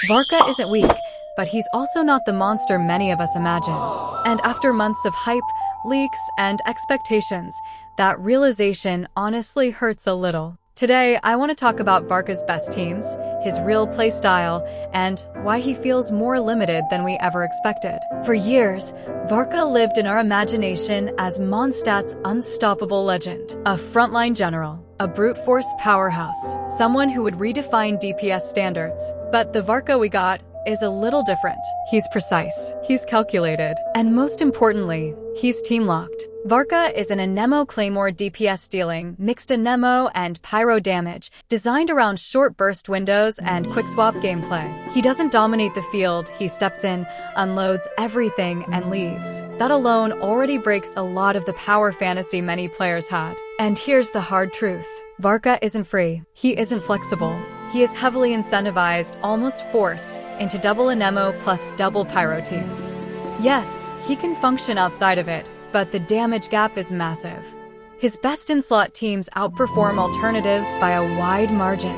Varka isn't weak, but he's also not the monster many of us imagined. And after months of hype, leaks, and expectations, that realization honestly hurts a little. Today, I want to talk about Varka's best teams, his real playstyle, and why he feels more limited than we ever expected. For years, Varka lived in our imagination as Mondstadt's unstoppable legend, a frontline general, a brute force powerhouse, someone who would redefine DPS standards. But the Varka we got is a little different. He's precise, he's calculated, and most importantly, he's team-locked. Varka is an Anemo Claymore DPS dealing mixed Anemo and Pyro damage, designed around short burst windows and quick-swap gameplay. He doesn't dominate the field, he steps in, unloads everything, and leaves. That alone already breaks a lot of the power fantasy many players had. And here's the hard truth. Varka isn't free. He isn't flexible. He is heavily incentivized, almost forced, into double Anemo plus double Pyro teams. Yes, he can function outside of it, but the damage gap is massive. His best in-slot teams outperform alternatives by a wide margin.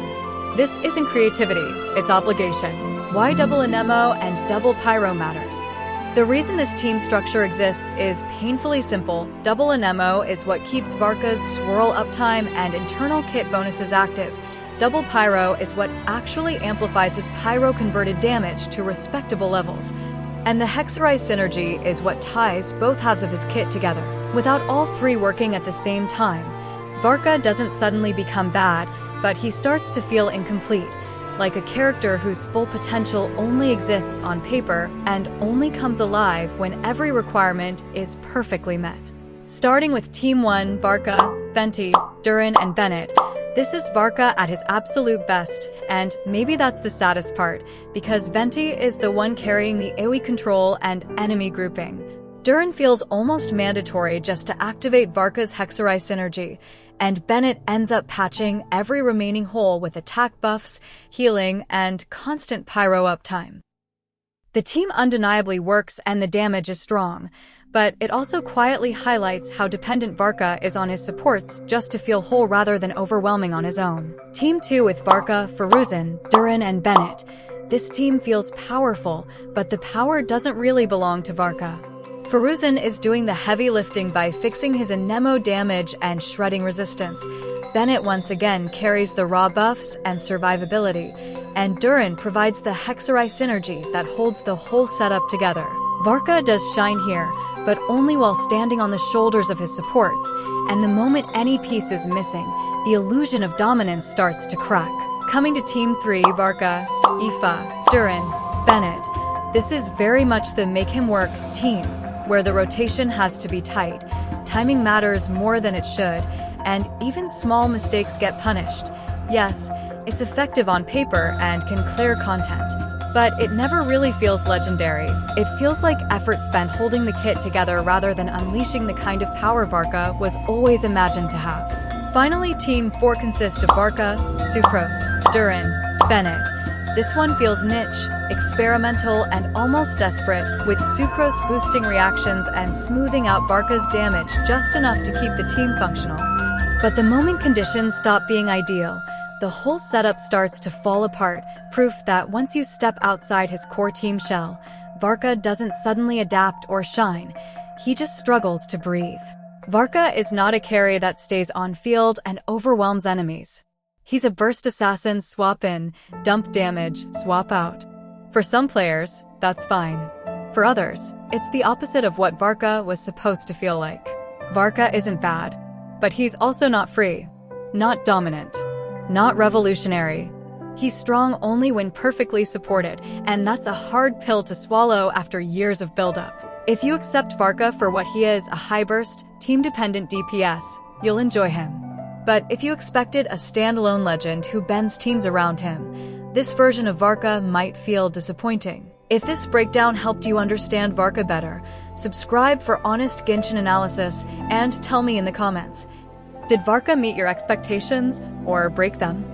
This isn't creativity, it's obligation. Why double Anemo and double Pyro matters. The reason this team structure exists is painfully simple. Double Anemo is what keeps Varka's swirl uptime and internal kit bonuses active. Double Pyro is what actually amplifies his Pyro-converted damage to respectable levels. And the Hexerei synergy is what ties both halves of his kit together. Without all three working at the same time, Varka doesn't suddenly become bad, but he starts to feel incomplete, like a character whose full potential only exists on paper and only comes alive when every requirement is perfectly met. Starting with Team 1, Varka, Venti, Duran, and Bennett, this is Varka at his absolute best, and maybe that's the saddest part, because Venti is the one carrying the AoE control and enemy grouping. Duran feels almost mandatory just to activate Varka's Hexerei synergy, and Bennett ends up patching every remaining hole with attack buffs, healing, and constant Pyro uptime. The team undeniably works and the damage is strong, but it also quietly highlights how dependent Varka is on his supports just to feel whole rather than overwhelming on his own. Team 2 with Varka, Faruzan, Duran, and Bennett. This team feels powerful, but the power doesn't really belong to Varka. Faruzan is doing the heavy lifting by fixing his Anemo damage and shredding resistance. Bennett once again carries the raw buffs and survivability, and Duran provides the Hexerei synergy that holds the whole setup together. Varka does shine here, but only while standing on the shoulders of his supports, and the moment any piece is missing, the illusion of dominance starts to crack. Coming to Team 3, Varka, Aoife, Duran, Bennett. This is very much the make him work team, where the rotation has to be tight, timing matters more than it should, and even small mistakes get punished. Yes, it's effective on paper and can clear content, but it never really feels legendary. It feels like effort spent holding the kit together rather than unleashing the kind of power Varka was always imagined to have. Finally, Team 4 consists of Varka, Sucrose, Duran, Bennett. This one feels niche, experimental, and almost desperate, with Sucrose boosting reactions and smoothing out Varka's damage just enough to keep the team functional. But the moment conditions stop being ideal, the whole setup starts to fall apart, proof that once you step outside his core team shell, Varka doesn't suddenly adapt or shine, he just struggles to breathe. Varka is not a carry that stays on field and overwhelms enemies. He's a burst assassin, swap in, dump damage, swap out. For some players, that's fine. For others, it's the opposite of what Varka was supposed to feel like. Varka isn't bad, but he's also not free, not dominant, not revolutionary. He's strong only when perfectly supported, and that's a hard pill to swallow after years of buildup. If you accept Varka for what he is, a high-burst, team-dependent DPS, you'll enjoy him. But if you expected a standalone legend who bends teams around him, this version of Varka might feel disappointing. If this breakdown helped you understand Varka better, subscribe for honest Genshin analysis and tell me in the comments, did Varka meet your expectations or break them?